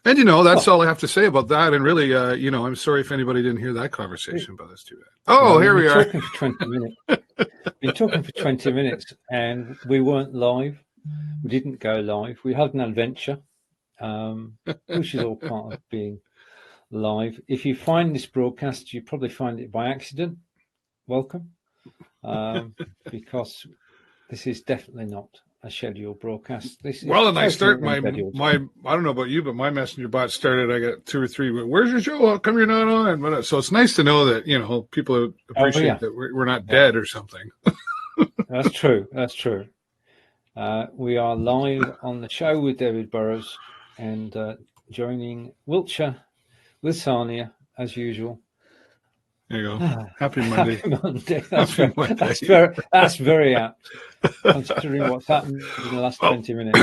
And, you know, that's all I have to say about that. And really, you know, I'm sorry if anybody didn't hear that conversation, but that's too bad. Oh, here we are. Talking for 20 minutes. Been talking for 20 minutes and we weren't live. We didn't go live. We had an adventure, which is all part of being live. If you find this broadcast, you probably find it by accident. Welcome. Because this is definitely not a scheduled broadcast. This is and I start my I don't know about you, but my messenger bot started. I got 2 or 3. Where's your show? How come you're not on? But so it's nice to know that, you know, people appreciate that we're not dead or something. That's true. That's true. We are live on the show with David Burrows and joining Wiltshire with Sarnia as usual. There you go. Happy Monday. Happy Monday. That's very apt, considering what's happened in the last 20 minutes.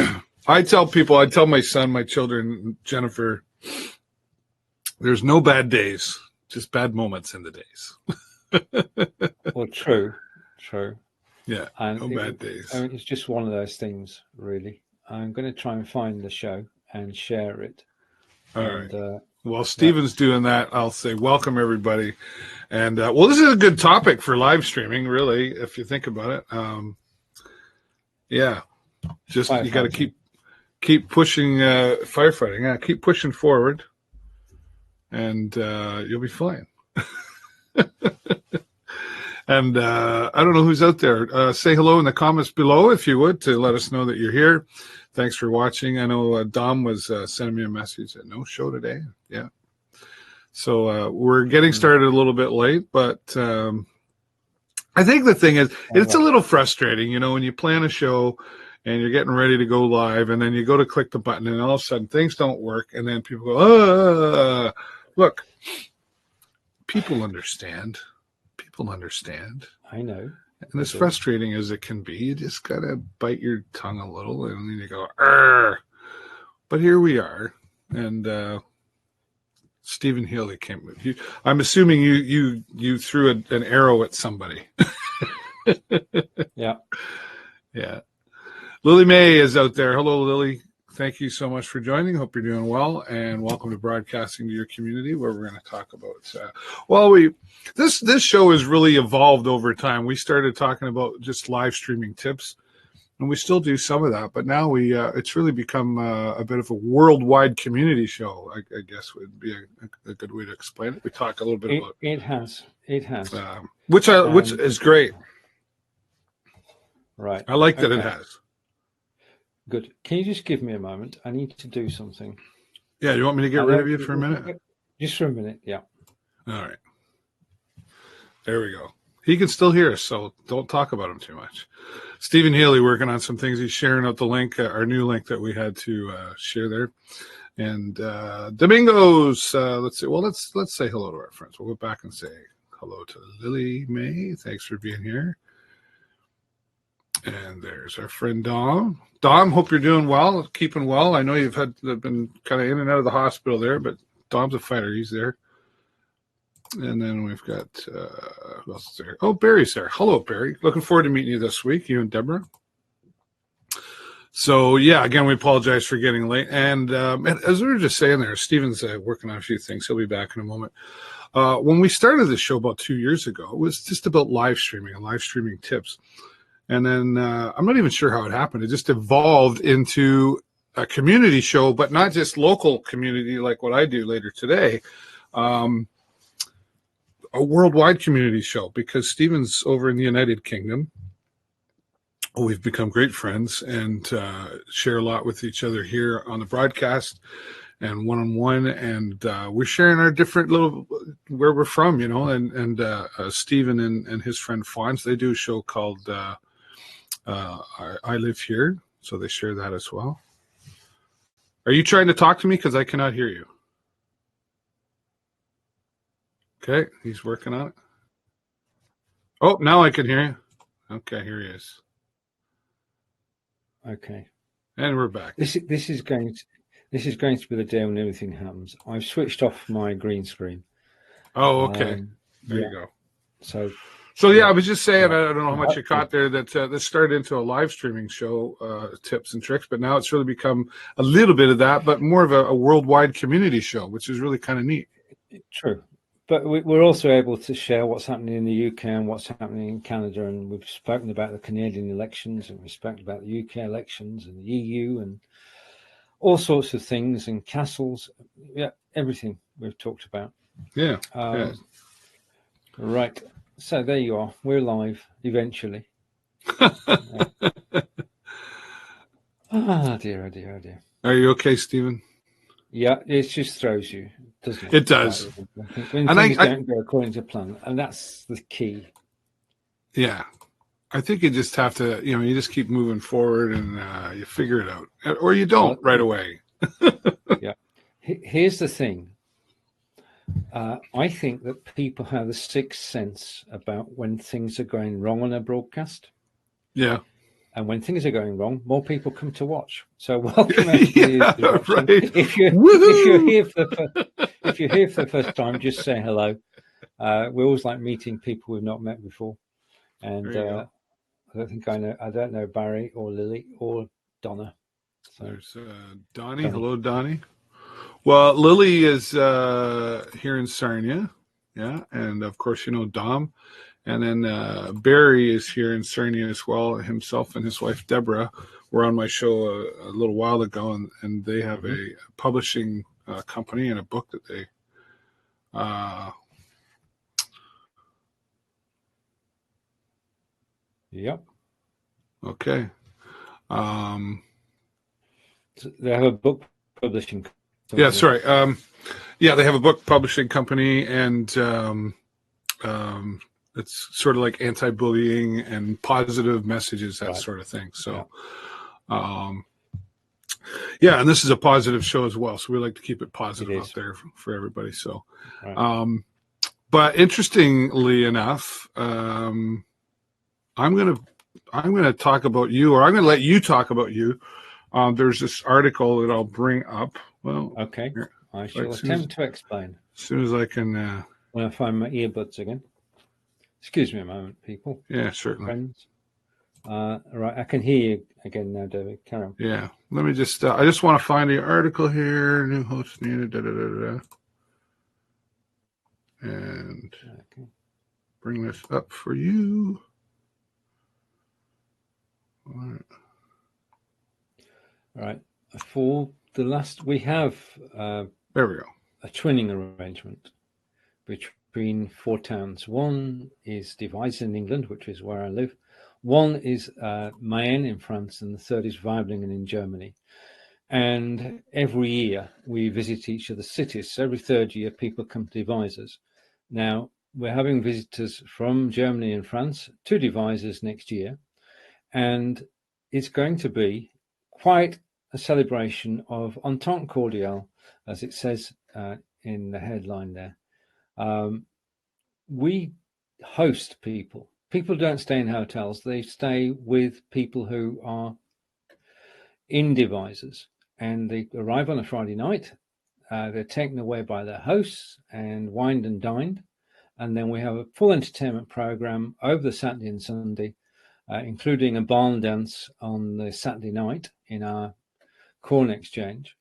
I tell my son, my children, Jennifer, there's no bad days, just bad moments in the days. Well, true. Yeah, and no bad days. I mean, it's just one of those things, really. I'm going to try and find the show and share it. All right. While Stephen's doing that, I'll say welcome, everybody. And, this is a good topic for live streaming, really, if you think about it. Just you got to keep pushing firefighting. Yeah, keep pushing forward, and you'll be fine. And I don't know who's out there. Say hello in the comments below, if you would, to let us know that you're here. Thanks for watching. I know Dom was sending me a message that no show today. Yeah. So we're getting started a little bit late, but I think the thing is, it's a little frustrating, you know, when you plan a show and you're getting ready to go live and then you go to click the button and all of a sudden things don't work. And then people go, look, people understand. I know. And as frustrating as it can be, you just got to bite your tongue a little and then you go, Arr! But here we are. And Steven Healey came with you. I'm assuming you threw an arrow at somebody. Yeah. Lily May is out there. Hello, Lily. Thank you so much for joining. Hope you're doing well, and welcome to Broadcasting to Your Community, where we're going to talk about. This show has really evolved over time. We started talking about just live streaming tips, and we still do some of that, but now it's really become a bit of a worldwide community show. I guess would be a good way to explain it. We talk a little bit about it. Has which is great. Right. I like that it has. Good. Can you just give me a moment? I need to do something. Yeah, you want me to get rid of you for a minute? Just for a minute, yeah. All right. There we go. He can still hear us, so don't talk about him too much. Steven Healey working on some things. He's sharing out the link, our new link that we had to share there. And Domingos, let's see. Well, let's say hello to our friends. We'll go back and say hello to Lily May. Thanks for being here. And there's our friend Dom. Dom, hope you're doing well, keeping well. I know you've been kind of in and out of the hospital there, but Dom's a fighter. He's there. And then we've got, who else is there? Oh, Barry's there. Hello, Barry. Looking forward to meeting you this week, you and Deborah. So, yeah, again, we apologize for getting late. And as we were just saying there, Steven's working on a few things. He'll be back in a moment. When we started this show about 2 years ago, it was just about live streaming and live streaming tips. And then I'm not even sure how it happened. It just evolved into a community show, but not just local community like what I do later today. A worldwide community show, because Steven's over in the United Kingdom. We've become great friends and share a lot with each other here on the broadcast and one-on-one. And we're sharing our different little, where we're from, you know, and Steven and his friend Fonz, they do a show called I Live Here. So they share that as well. Are you trying to talk to me? Because I cannot hear you. Okay, he's working on it. Oh, now I can hear you. Okay, here he is. Okay. And we're back. This is going to be the day when everything happens. I've switched off my green screen. Oh, okay. There you go. So So yeah, Yeah. I was just saying, Yeah. I don't know how much you caught there, that this started into a live streaming show, tips and tricks, but now it's really become a little bit of that, but more of a worldwide community show, which is really kind of neat. True. But we're also able to share what's happening in the UK and what's happening in Canada. And we've spoken about the Canadian elections, and we've spoken about the UK elections and the EU and all sorts of things, and castles. Yeah, everything we've talked about. Yeah. Yeah. Right. So there you are. We're live eventually. Oh dear, oh dear, oh dear. Are you okay, Stephen? Yeah, it just throws you, doesn't it? It does. When And things don't go according to plan, and that's the key. yeah, I think you just have to, you just keep moving forward and you figure it out, or you don't right away. Yeah. Here's the thing. I think that people have a sixth sense about when things are going wrong on a broadcast. Yeah. And when things are going wrong, more people come to watch. So welcome everybody Yeah, who's watching. right. If you're here for the first time, just say hello. We always like meeting people we've not met before. And I don't know Barry or Lily or Donna. So there's Donnie. Hello, Donnie. Well, Lily is here in Sarnia. Yeah. And of course, Dom. And then Barry is here in Sarnia as well. Himself and his wife, Deborah, were on my show a little while ago, and they have a publishing company and a book that they Yep. Okay. So they have a book publishing company. Yeah, sorry. Yeah, they have a book publishing company, and it's sort of like anti-bullying and positive messages, that sort of thing. So, yeah, and this is a positive show as well. So we like to keep it positive out there for everybody. So, but interestingly enough, I'm gonna talk about you, or I'm gonna let you talk about you. There's this article that I'll bring up. Well, okay, I shall attempt to explain. As soon as I can. When I find my earbuds again. Excuse me a moment, people. Yeah, certainly. Friends. Right, I can hear you again now, David. Carry on. Yeah, let me just. I just want to find the article here. New host needed. And bring this up for you. All right. For the last, we have. There we go. A twinning arrangement between 4 towns. One is Devizes in England, which is where I live. One is Mayenne in France, and the third is Weiblingen in Germany. And every year we visit each of the cities. So every third year, people come to Devizes. Now, we're having visitors from Germany and France to Devizes next year. And it's going to be quite a celebration of Entente Cordiale, as it says in the headline there. We host people. People don't stay in hotels. They stay with people who are in Devizes, and they arrive on a Friday night. They're taken away by their hosts and wined and dined. And then we have a full entertainment program over the Saturday and Sunday, including a barn dance on the Saturday night in our corn exchange.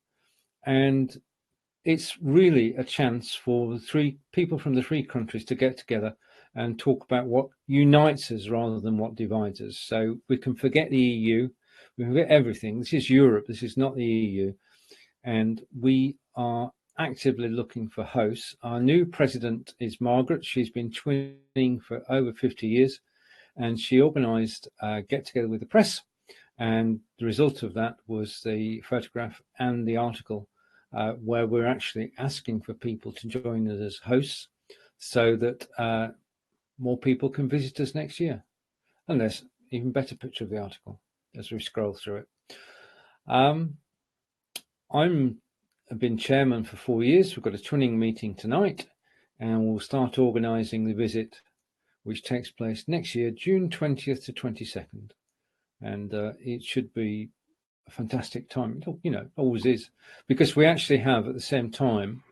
And it's really a chance for the 3 people from the 3 countries to get together and talk about what unites us rather than what divides us. So we can forget the EU, we can forget everything. This is Europe, this is not the EU. And we are actively looking for hosts. Our new president is Margaret. She's been twinning for over 50 years, and she organised a get-together with the press. And the result of that was the photograph and the article where we're actually asking for people to join us as hosts so that more people can visit us next year. And there's an even better picture of the article as we scroll through it. I've been chairman for 4 years. We've got a twinning meeting tonight, and we'll start organising the visit, which takes place next year, June 20th to 22nd. And it should be a fantastic time. It always is, because we actually have at the same time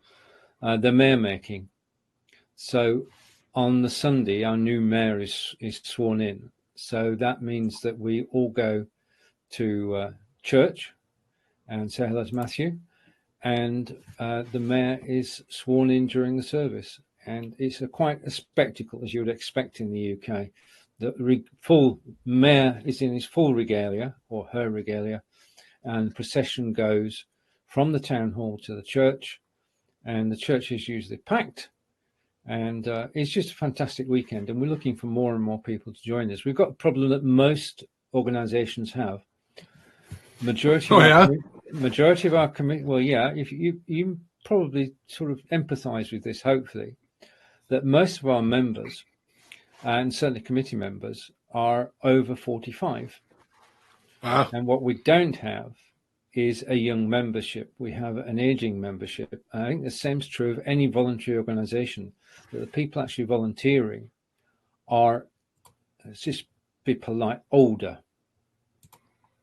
the mayor making. So on the Sunday, our new mayor is sworn in. So that means that we all go to church and say hello to Matthew. And the mayor is sworn in during the service. And it's quite a spectacle, as you would expect in the UK. The full mayor is in his full regalia, or her regalia, and the procession goes from the town hall to the church, and the church is usually packed. And it's just a fantastic weekend, and we're looking for more and more people to join us. We've got a problem that most organisations have. Majority of our committee. Well, yeah, if you probably sort of empathise with this, hopefully, that most of our members, and certainly committee members, are over 45. Wow. And what we don't have is a young membership. We have an aging membership. I think the same's true of any voluntary organisation, that the people actually volunteering are, let's just be polite, older.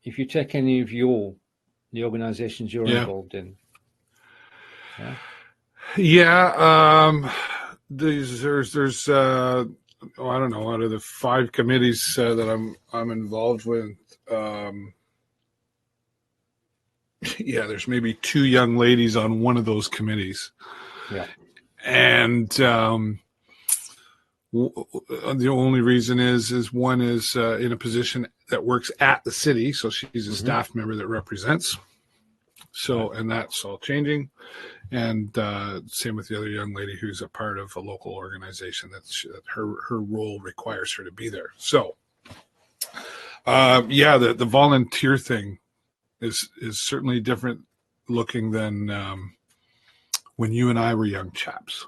If you take any of the organisations you're involved in. There's I don't know, out of the 5 committees that I'm involved with, there's maybe 2 young ladies on one of those committees. Yeah. And the only reason is one is in a position that works at the city, so she's a staff member that represents. So, and that's all changing. And same with the other young lady who's a part of a local organization that her role requires her to be there. So, the volunteer thing is certainly different looking than when you and I were young chaps.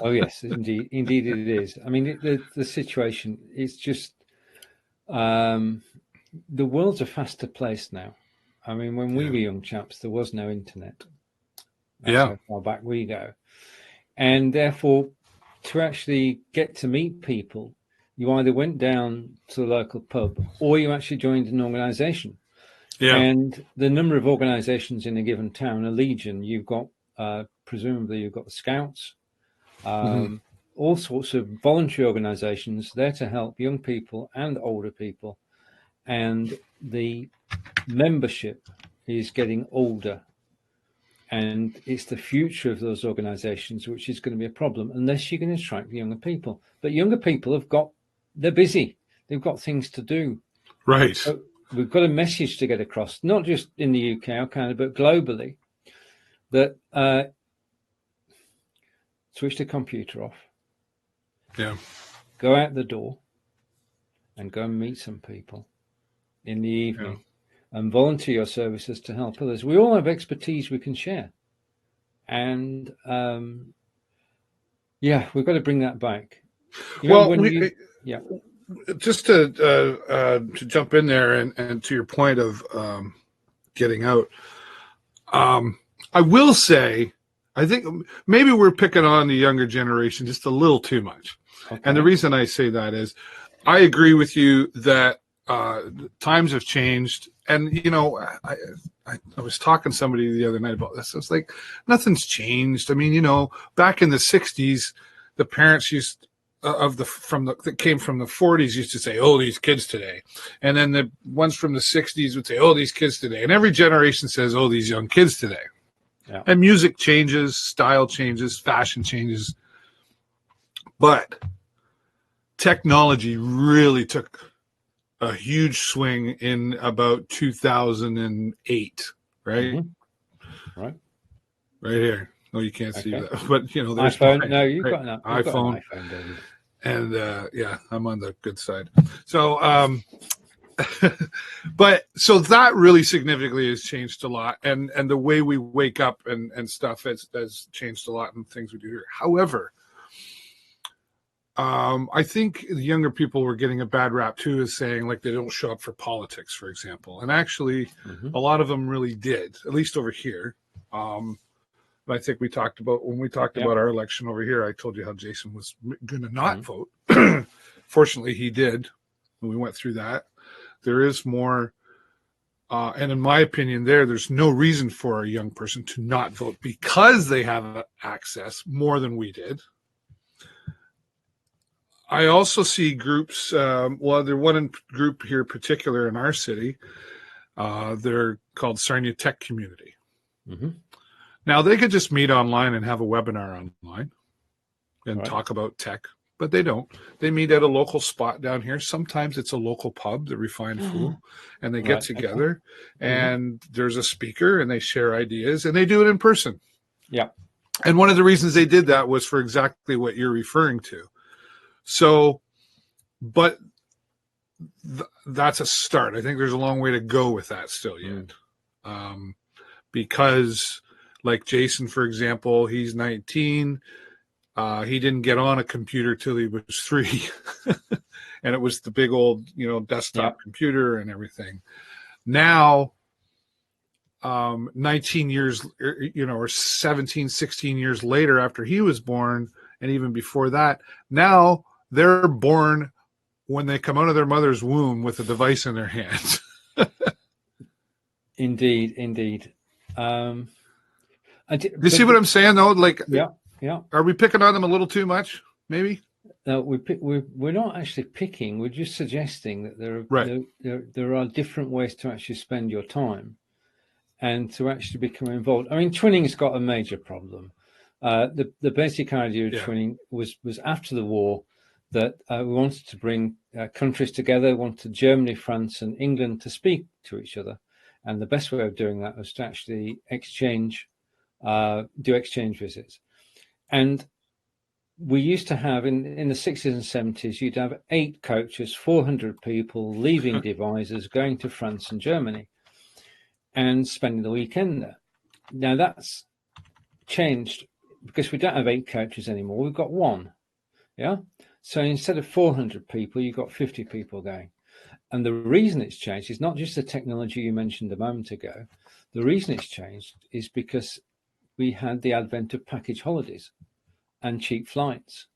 Oh yes, indeed it is. I mean, the situation is just the world's a faster place now. I mean, when we were young chaps, there was no internet. That's how far back we go. And therefore, to actually get to meet people, you either went down to the local pub or you actually joined an organisation. Yeah. And the number of organisations in a given town, a legion, you've got, presumably you've got the Scouts, all sorts of voluntary organisations there to help young people and older people. And the membership is getting older. And it's the future of those organisations which is going to be a problem unless you can attract younger people. But younger people they're busy. They've got things to do. Right. So we've got a message to get across, not just in the UK or Canada, but globally, that switch the computer off. Yeah. Go out the door and go and meet some people in the evening. Yeah. And volunteer your services to help others. We all have expertise we can share. And, we've got to bring that back. Just to jump in there and to your point of getting out, I will say, I think maybe we're picking on the younger generation just a little too much. Okay. And the reason I say that is I agree with you that times have changed. And, I was talking to somebody the other night about this. I was like, nothing's changed. I mean, back in the 60s, the parents that came from the 40s used to say, oh, these kids today. And then the ones from the 60s would say, oh, these kids today. And every generation says, oh, these young kids today. Yeah. And music changes, style changes, fashion changes. But technology really took a huge swing in about 2008, right? Mm-hmm. Right here. No, you can't see that, but there's iPhone. No, you've got an iPhone. David. And I'm on the good side. So, but so that really significantly has changed a lot, and the way we wake up and stuff has changed a lot, and things we do here. However, I think the younger people were getting a bad rap too, as saying like they don't show up for politics, for example. And actually, a lot of them really did, at least over here. I think we talked about about our election over here. I told you how Jason was going to not vote. Fortunately, he did. We went through that. There is more, and in my opinion, there's no reason for a young person to not vote because they have access more than we did. I also see groups. Well, there's one group here, particular in our city. They're called Sarnia Tech Community. Mm-hmm. Now they could just meet online and have a webinar online and Right. talk about tech, but they don't. They meet at a local spot down here. Sometimes it's a local pub, the Refined Fool, and they get Right, together okay. and there's a speaker and they share ideas and they do it in person. Yeah. And one of the reasons they did that was for exactly what you're referring to. So, but that's a start. I think there's a long way to go with that still yet. Because like Jason, for example, he's 19. He didn't get on a computer till he was 3. And it was the big old, desktop computer and everything. Now, 19 years, or 17, 16 years later after he was born, and even before that, now they're born when they come out of their mother's womb with a device in their hands. Indeed. Do you see what I'm saying, though? Like, yeah. Are we picking on them a little too much? Maybe. No, we're not actually picking. We're just suggesting that there are different ways to actually spend your time and to actually become involved. I mean, twinning's got a major problem. The basic idea of twinning was after the war that we wanted to bring countries together, wanted Germany, France, and England to speak to each other, and the best way of doing that was to actually do exchange visits. And we used to have in the 60s and 70s, you'd have 8 coaches, 400 people leaving devisors, going to France and Germany and spending the weekend there. Now that's changed because we don't have 8 coaches anymore. We've got 1. Yeah. So instead of 400 people, you've got 50 people going. And the reason it's changed is not just the technology you mentioned a moment ago. The reason it's changed is because we had the advent of package holidays and cheap flights.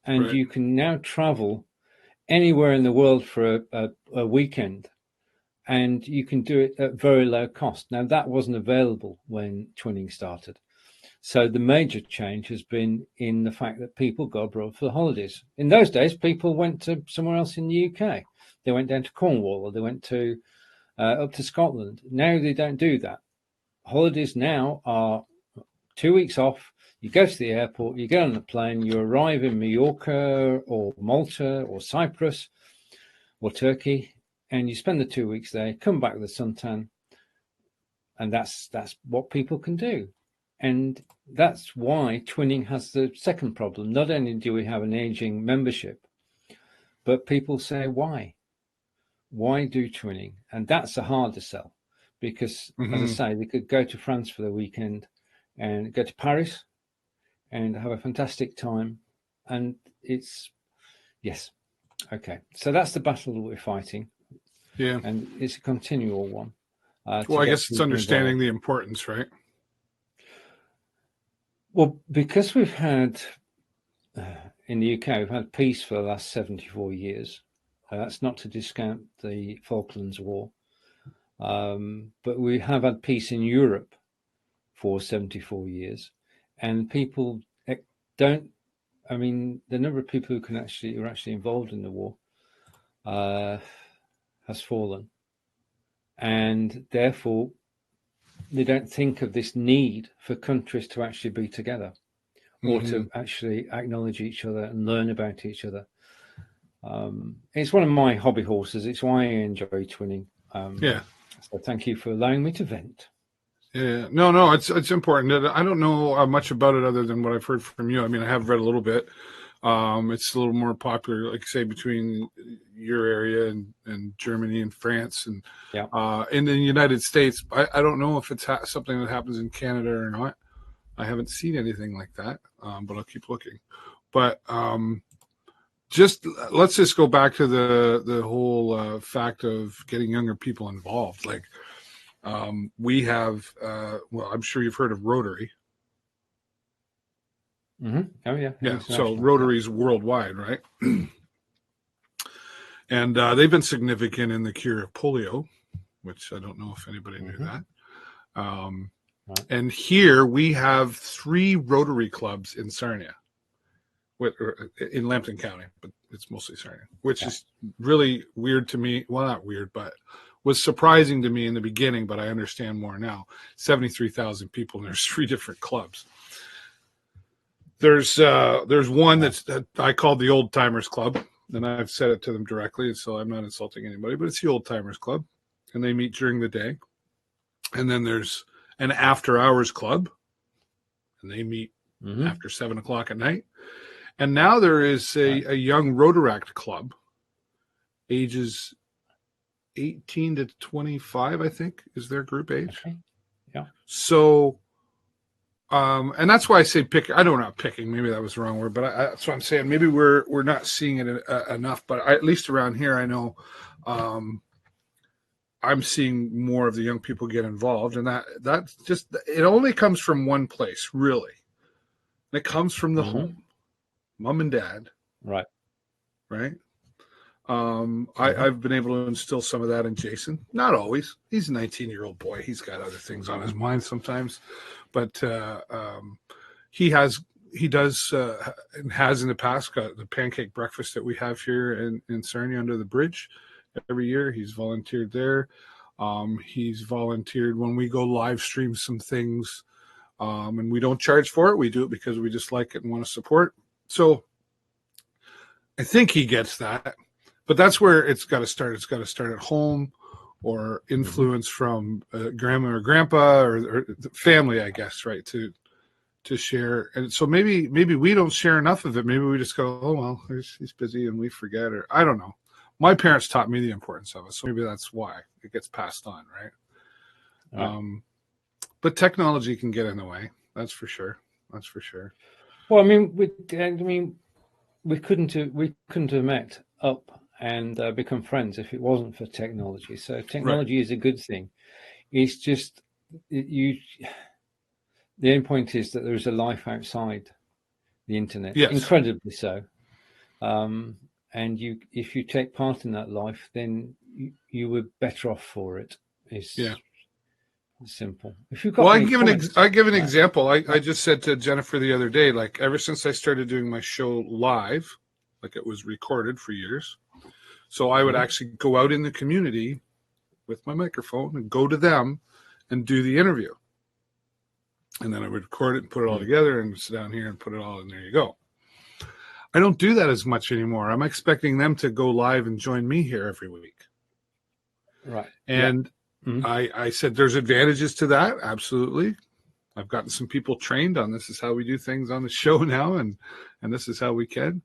And you can now travel anywhere in the world for a weekend, and you can do it at very low cost. Now, that wasn't available when twinning started. So the major change has been in the fact that people go abroad for the holidays. In those days, people went to somewhere else in the UK. They went down to Cornwall, or they went to up to Scotland. Now they don't do that. Holidays now are 2 weeks off. You go to the airport, you get on the plane, you arrive in Mallorca or Malta or Cyprus or Turkey, and you spend the 2 weeks there, come back with a suntan, and that's what people can do. And that's why twinning has the second problem. Not only do we have an aging membership, but people say, why? Why do twinning? And that's a harder sell because, as I say, they could go to France for the weekend and go to Paris and have a fantastic time. And it's, yes. Okay. So that's the battle that we're fighting. Yeah. And it's a continual one. Well, I guess it's understanding the importance, right? Well, because we've had, in the UK, we've had peace for the last 74 years. That's not to discount the Falklands War. But we have had peace in Europe for 74 years. And people don't, I mean, the number of people who are actually involved in the war has fallen. And therefore, they don't think of this need for countries to actually be together or to actually acknowledge each other and learn about each other. It's one of my hobby horses. It's why I enjoy twinning. So thank you for allowing me to vent. Yeah, no, it's important. I don't know much about it other than what I've heard from you. I mean, I have read a little bit. It's a little more popular, like say, between your area and Germany and France and in the United States. I don't know if it's something that happens in Canada or not. I haven't seen anything like that, but I'll keep looking. But let's just go back to the whole fact of getting younger people involved. Like we have, well, I'm sure you've heard of Rotary. Oh yeah. Yeah. So Rotary's worldwide, right? And they've been significant in the cure of polio, which I don't know if anybody knew that. And here we have 3 Rotary clubs in Sarnia, in Lambton County, but It's mostly Sarnia, which is really weird to me. Well, not weird, but was surprising to me in the beginning, but I understand more now. 73,000 people, and there's 3 different clubs. There's one that I called the Old Timers Club, and I've said it to them directly, so I'm not insulting anybody, but it's the Old Timers Club, and they meet during the day. And then there's an after hours club, and they meet after 7 o'clock at night. And now there is a young Rotaract club, ages 18 to 25, I think, is their group age. Okay. Yeah. So, and that's why I say pick. I don't know, picking. Maybe that was the wrong word, but that's what I'm saying. Maybe we're not seeing it enough. But at least around here, I know I'm seeing more of the young people get involved, and that's just, it only comes from one place, really. It comes from the home, mom and dad. Right. I've been able to instill some of that in Jason. Not always. He's a 19-year-old boy. He's got other things on his mind sometimes, but he does and has in the past got the pancake breakfast that we have here in Sarnia under the bridge every year. He's volunteered there. He's volunteered when we go live stream some things, and we don't charge for it. We do it because we just like it and want to support. So I think he gets that, but that's where it's got to start. It's got to start at home, or influence from grandma or grandpa or the family, I guess, right? To share. And so maybe we don't share enough of it. Maybe we just go, oh, well, he's busy and we forget, or I don't know. My parents taught me the importance of it, so maybe that's why it gets passed on, right? But technology can get in the way. That's for sure. Well, I mean, we couldn't have met up and become friends if it wasn't for technology. So technology is a good thing. It's just the end point is that there is a life outside the internet, incredibly so. And if you take part in that life, then you were better off for it. It's simple. If you've got I give an example. I just said to Jennifer the other day, like, ever since I started doing my show live, like it was recorded for years. So I would actually go out in the community with my microphone and go to them and do the interview. And then I would record it and put it all together and sit down here and put it all in. There you go. I don't do that as much anymore. I'm expecting them to go live and join me here every week. Right. And I said there's advantages to that. Absolutely. I've gotten some people trained on this is how we do things on the show now, and this is how we can.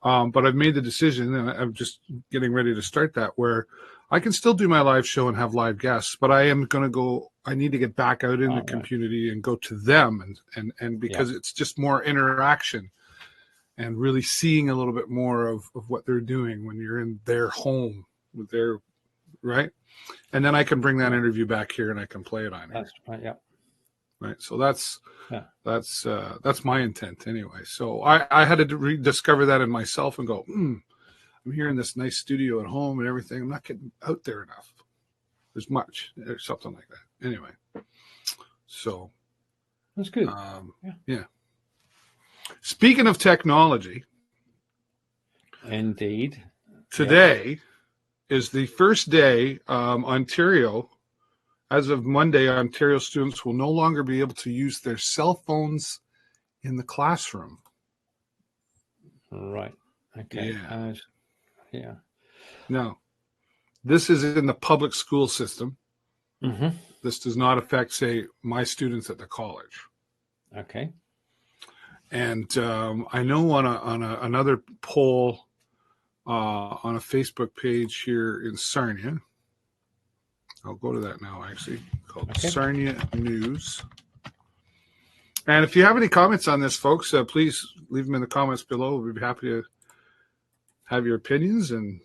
But I've made the decision, and I'm just getting ready to start that, where I can still do my live show and have live guests, but I am going to go, I need to get back out in the community and go to them, and because it's just more interaction and really seeing a little bit more of what they're doing when you're in their home with their, right? And then I can bring that interview back here and I can play it on here. That's right, yeah. Right. So that's my intent anyway. So I had to rediscover that in myself and go, I'm here in this nice studio at home and everything. I'm not getting out there enough as much or something like that. Anyway. So that's good. Yeah. Speaking of technology. Indeed. Today is the first day Ontario, as of Monday, Ontario students will no longer be able to use their cell phones in the classroom. Right. Okay. Yeah. No. This is in the public school system. This does not affect, say, my students at the college. Okay. And I know on another poll on a Facebook page here in Sarnia, I'll go to that now, actually, called Sarnia News. And if you have any comments on this, folks, please leave them in the comments below. We'd be happy to have your opinions and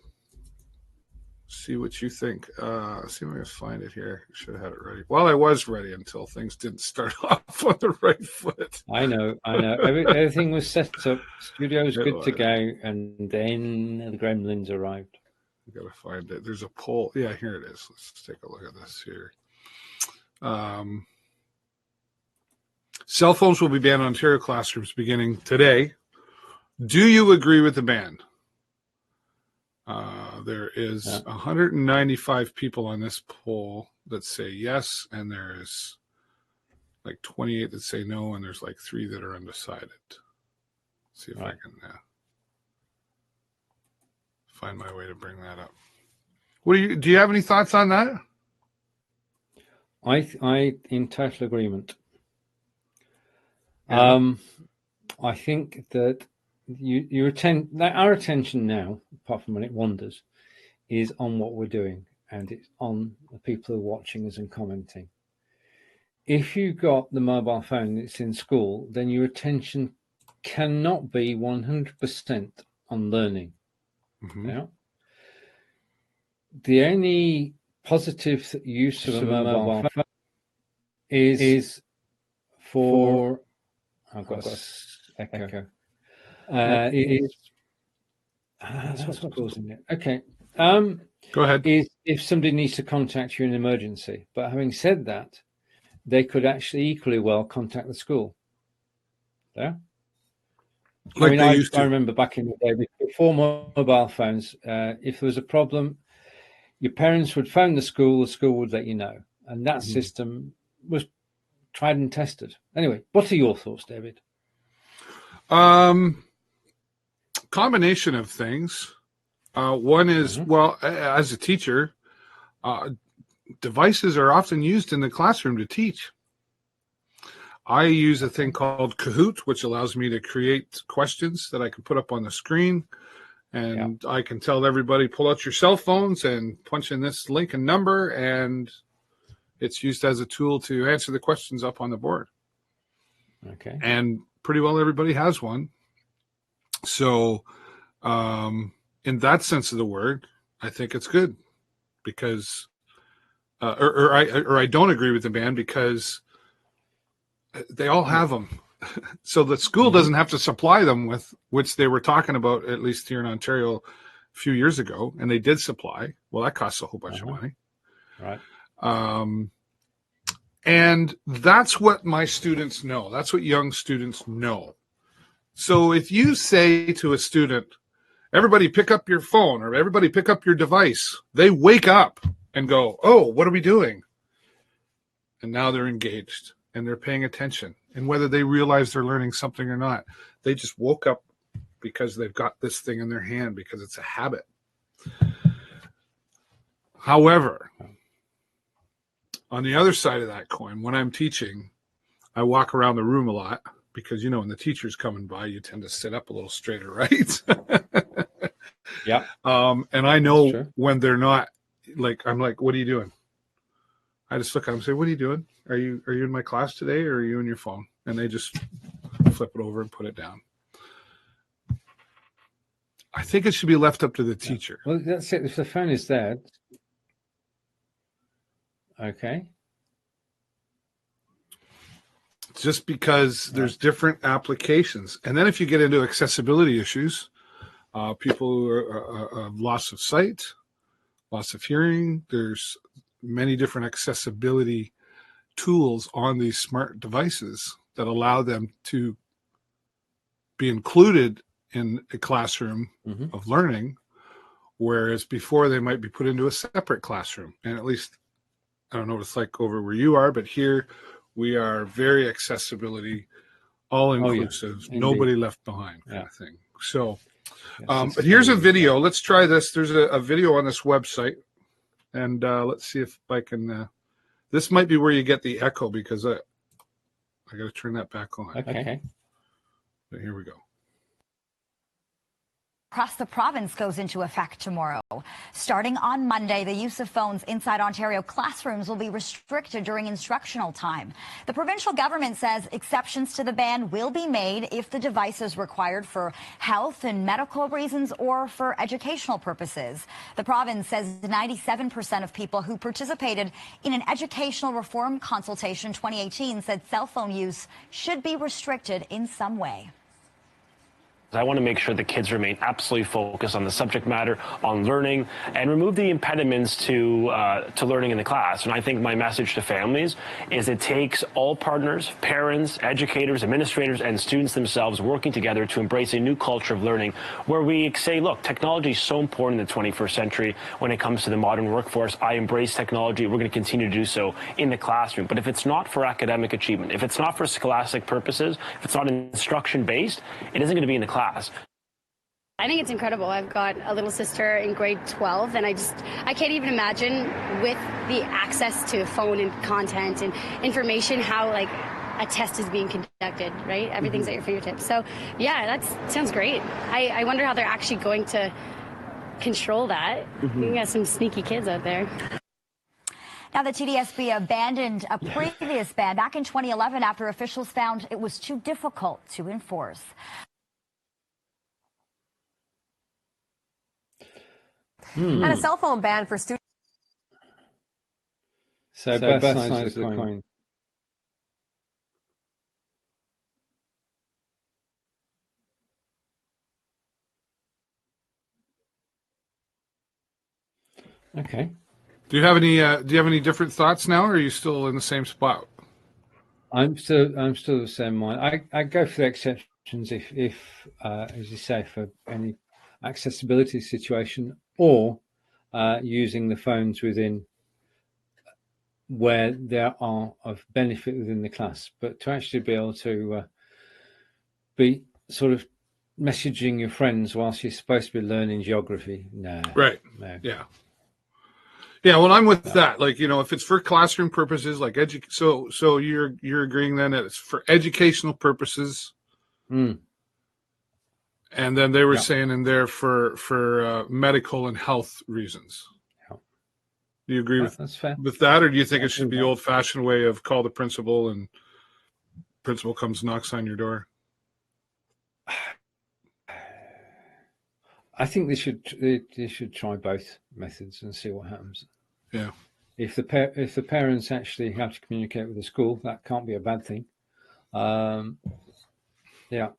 see what you think. See if I can find it here. Should have had it ready. Well, I was ready until things didn't start off on the right foot. I know. Everything was set up. Studio's good to go. And then the gremlins arrived. I gotta find it. There's a poll. Yeah, here it is. Let's take a look at this here. Cell phones will be banned in Ontario classrooms beginning today. Do you agree with the ban? There is 195 people on this poll that say yes, and there's like 28 that say no, and there's like 3 that are undecided. Let's see if I can find my way to bring that up. Do you have any thoughts on that? I in total agreement. Yeah. I think that our attention now, apart from when it wanders, is on what we're doing, and it's on the people who are watching us and commenting. If you've got the mobile phone that's in school, then your attention cannot be 100% on learning. Mm-hmm. Yeah? The only positive use of a mobile phone is for I've got echo. That's what's causing it. Okay. Go ahead. Is if somebody needs to contact you in an emergency. But having said that, they could actually equally well contact the school. Yeah. Like I remember back in the day before mobile phones, if there was a problem, your parents would phone the school would let you know. And that system was tried and tested. Anyway, what are your thoughts, David? Combination of things. One is, well, as a teacher, devices are often used in the classroom to teach. I use a thing called Kahoot, which allows me to create questions that I can put up on the screen. And I can tell everybody, pull out your cell phones and punch in this link and number, and it's used as a tool to answer the questions up on the board. Okay. And pretty well everybody has one. So in that sense of the word, I think it's good because, or I don't agree with the ban because they all have them. So the school doesn't have to supply them with, which they were talking about, at least here in Ontario a few years ago, and they did supply. Well, that costs a whole bunch of money. Right. And that's what my students know. That's what young students know. So if you say to a student, everybody pick up your phone or everybody pick up your device, they wake up and go, oh, what are we doing? And now they're engaged and they're paying attention. And whether they realize they're learning something or not, they just woke up because they've got this thing in their hand because it's a habit. However, on the other side of that coin, when I'm teaching, I walk around the room a lot because, when the teacher's coming by, you tend to sit up a little straighter, right? Yeah. And I know when they're not, like, I'm like, what are you doing? I just look at them and say, what are you doing? Are you in my class today or are you in your phone? And they just flip it over and put it down. I think it should be left up to the teacher. Well, that's it. If the phone is there. Okay. Just because there's different applications. And then if you get into accessibility issues, people who are loss of sight, loss of hearing, there's many different accessibility tools on these smart devices that allow them to be included in a classroom of learning, whereas before they might be put into a separate classroom. And at least, I don't know what it's like over where you are, but here we are very accessibility, all inclusive, nobody left behind kind of thing. So, but here's a video. Let's try this. There's a video on this website, and let's see if I can. This might be where you get the echo because I got to turn that back on. Okay. But here we go. Across the province goes into effect tomorrow. Starting on Monday, the use of phones inside Ontario classrooms will be restricted during instructional time. The provincial government says exceptions to the ban will be made if the device is required for health and medical reasons or for educational purposes. The province says 97% of people who participated in an educational reform consultation 2018 said cell phone use should be restricted in some way. I want to make sure the kids remain absolutely focused on the subject matter, on learning, and remove the impediments to learning in the class. And I think my message to families is it takes all partners, parents, educators, administrators, and students themselves working together to embrace a new culture of learning where we say, look, technology is so important in the 21st century when it comes to the modern workforce. I embrace technology. We're going to continue to do so in the classroom. But if it's not for academic achievement, if it's not for scholastic purposes, if it's not instruction-based, it isn't going to be in the class. I think it's incredible. I've got a little sister in grade 12, and I can't even imagine with the access to phone and content and information how like a test is being conducted, right? Everything's at your fingertips. So yeah, that sounds great. I wonder how they're actually going to control that. We got some sneaky kids out there. Now, the TDSB abandoned a previous ban back in 2011 after officials found it was too difficult to enforce. And a cell phone ban for students. So both sides of the coin. Okay. Do you have any different thoughts now, or are you still in the same spot? I'm still the same mind. I go for the exceptions if as you say, for any accessibility situation, or using the phones within where there are of benefit within the class. But to actually be able to be sort of messaging your friends whilst you're supposed to be learning geography, no. Right. No. Yeah. Yeah, well, I'm with that. Like, you know, if it's for classroom purposes, like so you're agreeing then that it's for educational purposes. Mm. And then they were saying in there for medical and health reasons. Yeah. Do you agree with that, or do you think it should be old-fashioned way of call the principal and principal comes knocks on your door? I think they should try both methods and see what happens. Yeah. If the parents actually have to communicate with the school, that can't be a bad thing. Yeah.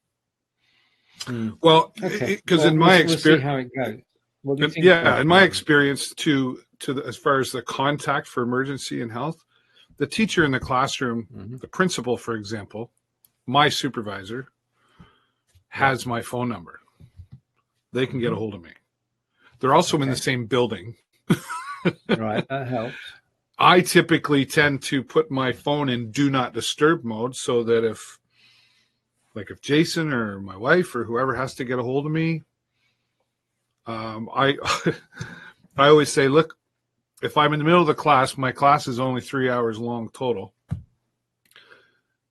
Well, because in my experience, we'll see how it goes. What do you think? Yeah, in my experience, as far as the contact for emergency and health, the teacher in the classroom, the principal, for example, my supervisor, has my phone number. They can get a hold of me. They're also in the same building. Right, that helps. I typically tend to put my phone in do not disturb mode so that if Jason or my wife or whoever has to get a hold of me, I I always say, look, if I'm in the middle of the class, my class is only 3 hours long total.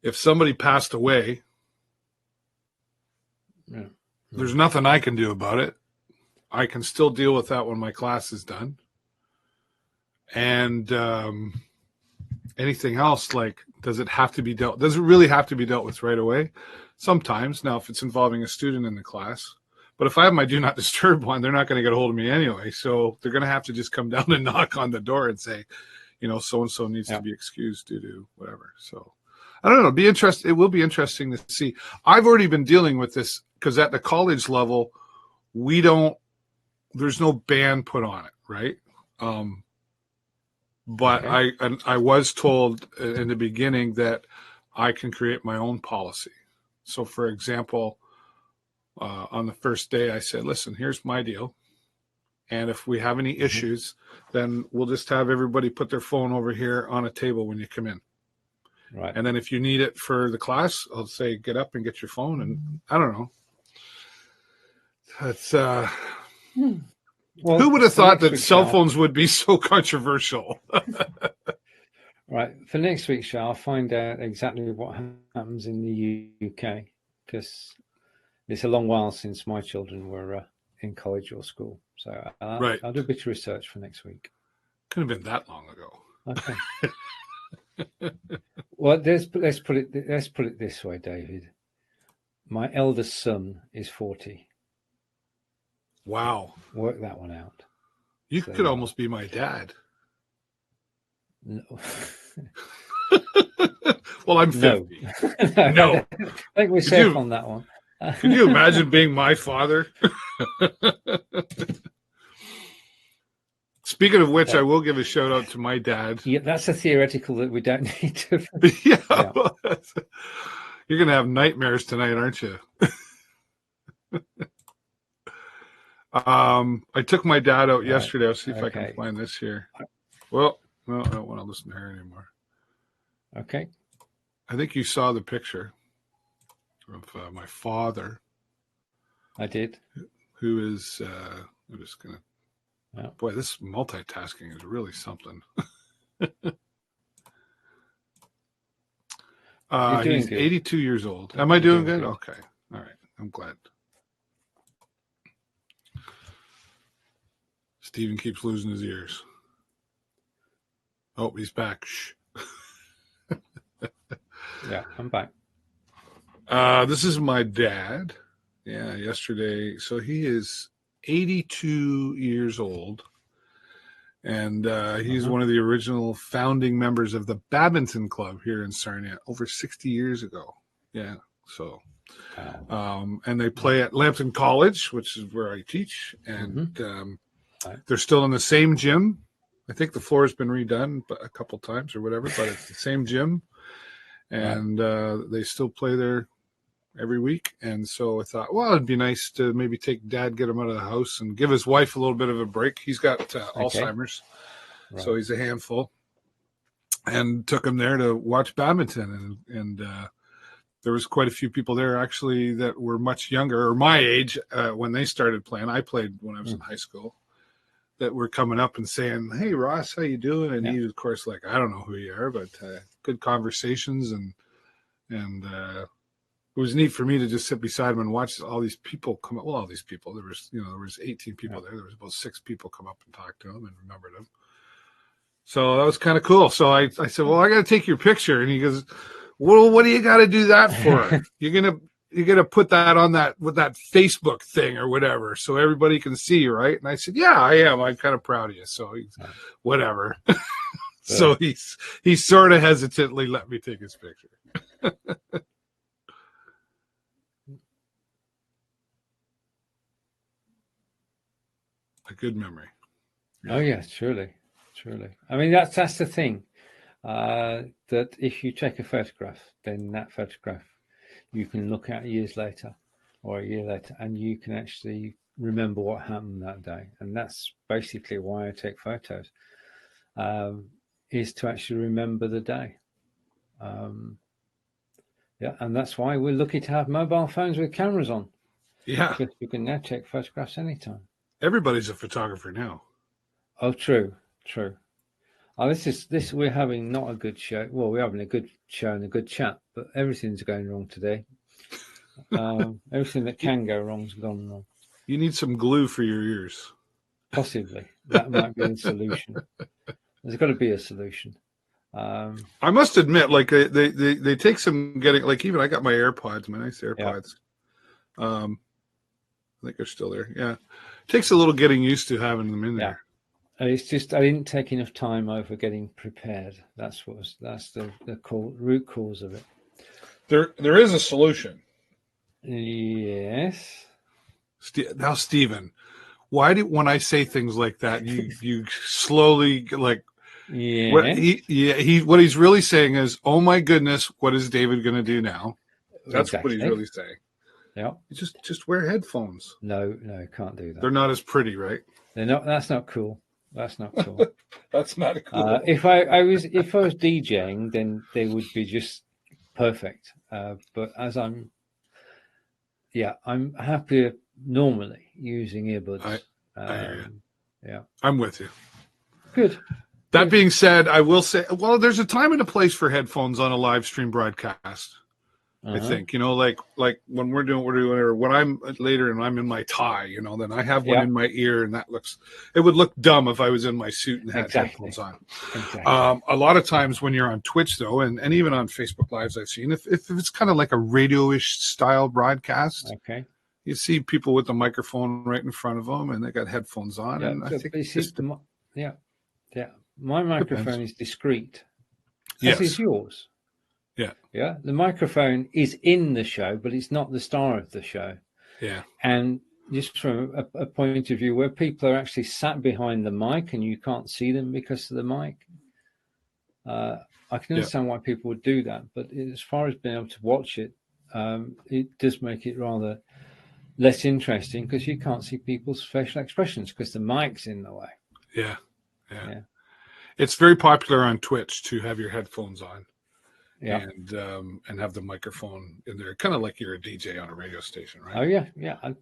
If somebody passed away, there's nothing I can do about it. I can still deal with that when my class is done. And anything else, like, does it really have to be dealt with right away? Sometimes. Now, if it's involving a student in the class. But if I have my do not disturb one, they're not going to get a hold of me anyway. So they're going to have to just come down and knock on the door and say, you know, so-and-so needs to be excused due to whatever. So I don't know. It will be interesting to see. I've already been dealing with this because at the college level, there's no ban put on it, right? But I was told in the beginning that I can create my own policy. So, for example, on the first day, I said, listen, here's my deal. And if we have any issues, then we'll just have everybody put their phone over here on a table when you come in. Right. And then if you need it for the class, I'll say, get up and get your phone. And I don't know. That's well, who would have thought that cell phones would be so controversial? Right. For next week's show, I'll find out exactly what happens in the UK, because it's a long while since my children were in college or school. So I'll do a bit of research for next week. Couldn't have been that long ago. Okay. Well, let's put it this way, David. My eldest son is 40. Wow. Work that one out. You could almost be my dad. No. Well, I'm 50. No. I think we're safe on that one. Can you imagine being my father? Speaking of which, I will give a shout out to my dad. Yeah, that's a theoretical that we don't need to. Yeah. You're going to have nightmares tonight, aren't you? I took my dad out yesterday. I'll see if I can find this here. Well, no, I don't want to listen to her anymore. Okay. I think you saw the picture of my father. I did. Who is, I'm just going to, boy, this multitasking is really something. He's 82 years old. Am I doing good? Okay. All right. I'm glad. Steven keeps losing his ears. Oh, he's back. Shh. Yeah, I'm back. This is my dad. Yeah, yesterday. So he is 82 years old. And he's one of the original founding members of the Badminton Club here in Sarnia over 60 years ago. Yeah. So, and they play at Lambton College, which is where I teach. And they're still in the same gym. I think the floor has been redone a couple times or whatever, but it's the same gym. And they still play there every week. And so I thought, well, it'd be nice to maybe take Dad, get him out of the house and give his wife a little bit of a break. He's got Alzheimer's, so he's a handful. And took him there to watch badminton. And there was quite a few people there actually that were much younger or my age when they started playing. I played when I was in high school. That were coming up and saying, "Hey Ross, how you doing?" And he was, of course, like, "I don't know who you are," but good conversations and it was neat for me to just sit beside him and watch all these people come up. Well, all these people. There was 18 people there. There was about 6 people come up and talk to him and remembered him. So that was kind of cool. So I said, "Well, I got to take your picture," and he goes, "Well, what do you got to do that for? You're gonna put that on that with that Facebook thing or whatever, so everybody can see you, right?" And I said, "Yeah, I am. I'm kind of proud of you." So he's whatever. So he sort of hesitantly let me take his picture. A good memory. Oh yes, truly. I mean, that's the thing. That if you take a photograph, then that photograph you can look at years later or a year later and you can actually remember what happened that day. And that's basically why I take photos, is to actually remember the day. And that's why we're lucky to have mobile phones with cameras on. Yeah. Because you can now take photographs anytime. Everybody's a photographer now. Oh, true. Oh, this we're having not a good show. Well, we're having a good show and a good chat, but everything's going wrong today. Everything that can go wrong's gone wrong. You need some glue for your ears. Possibly. That might be the solution. There's got to be a solution. I must admit, like they take some getting, like, even I got my AirPods, my nice AirPods. I think they're still there. Yeah. It takes a little getting used to having them in there. It's just I didn't take enough time over getting prepared. That's the root cause of it. There is a solution. Yes. Now, Steven, why when I say things like that, you slowly like? Yeah. What he's really saying is, "Oh my goodness, what is David going to do now?" That's what he's really saying. Yeah. Just wear headphones. No, can't do that. They're not as pretty, right? They're not. That's not cool. That's not cool. That's not cool. If I was DJing, then they would be just perfect. But as I'm happier normally using earbuds. I hear you. Yeah, I'm with you. Good. That being said, I will say, well, there's a time and a place for headphones on a live stream broadcast. I think, like when we're doing, or when I'm later and I'm in my tie, then I have one in my ear, and it would look dumb if I was in my suit and had headphones on. Exactly. A lot of times when you're on Twitch, though, and even on Facebook Lives, I've seen, if it's kind of like a radio-ish style broadcast, okay, you see people with the microphone right in front of them, and they got headphones on. Yeah, and I think my microphone is discreet. Yes. As is yours. Yeah. The microphone is in the show, but it's not the star of the show. Yeah. And just from a point of view where people are actually sat behind the mic and you can't see them because of the mic, I can understand why people would do that. But as far as being able to watch it, it does make it rather less interesting because you can't see people's facial expressions because the mic's in the way. Yeah. It's very popular on Twitch to have your headphones on. Yeah. And have the microphone in there, kind of like you're a DJ on a radio station, right? Oh yeah. A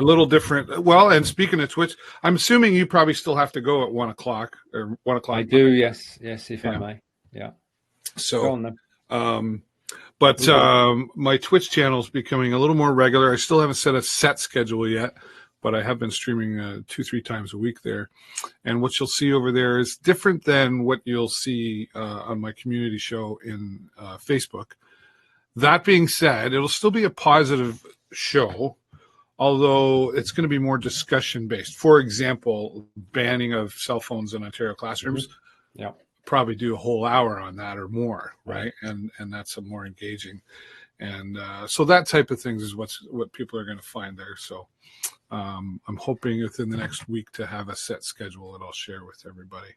little different. Well, and speaking of Twitch, I'm assuming you probably still have to go at 1 o'clock or 1 o'clock. I do, yes, if I may. Yeah. So, go on then. But my Twitch channel is becoming a little more regular. I still haven't set a set schedule yet, but I have been streaming 2-3 times a week there. And what you'll see over there is different than what you'll see on my community show in Facebook. That being said, it'll still be a positive show, although it's going to be more discussion based. For example, banning of cell phones in Ontario classrooms. Yeah. Probably do a whole hour on that or more, right? And that's a more engaging. And so that type of things is what people are going to find there. So I'm hoping within the next week to have a set schedule that I'll share with everybody.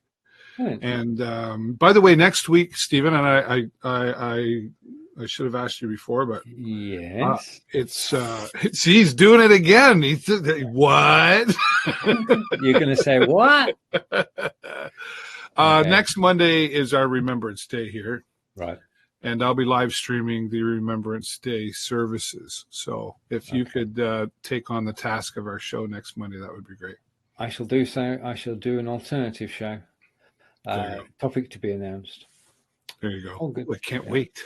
And by the way, next week, Stephen, and I should have asked you before, but yes, it's he's doing it again. What? You're going to say what? Okay. Next Monday is our Remembrance Day here. Right. And I'll be live streaming the Remembrance Day services. So if you could take on the task of our show next Monday, that would be great. I shall do so. I shall do an alternative show. Topic to be announced. There you go. Oh, good. I can't wait.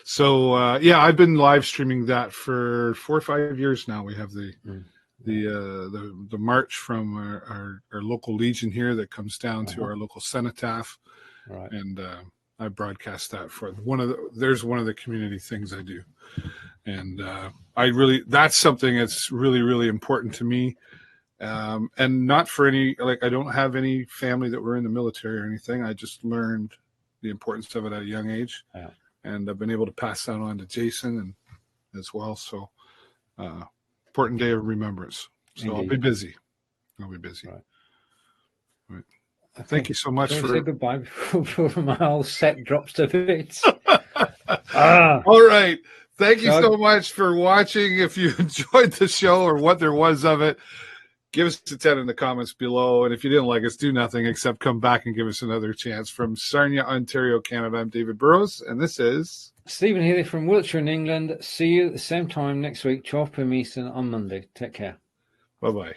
So I've been live streaming that for 4 or 5 years now. We have the march from our local Legion here that comes down to our local cenotaph, right? And I broadcast that for one of the community things I do, and that's something that's really, really important to me, and not for any, like, I don't have any family that were in the military or anything. I just learned the importance of it at a young age, and I've been able to pass that on to Jason and as well. So important day of remembrance. So indeed. I'll be busy. Right. Thank you so much for say goodbye before my whole set drops to bits. All right. Thank you so much for watching. If you enjoyed the show or what there was of it, give us a 10 in the comments below. And if you didn't like us, do nothing except come back and give us another chance. From Sarnia, Ontario, Canada, I'm David Burrows, and this is Stephen Healey from Wiltshire in England. See you at the same time next week, 12 p.m. Eastern on Monday. Take care. Bye-bye.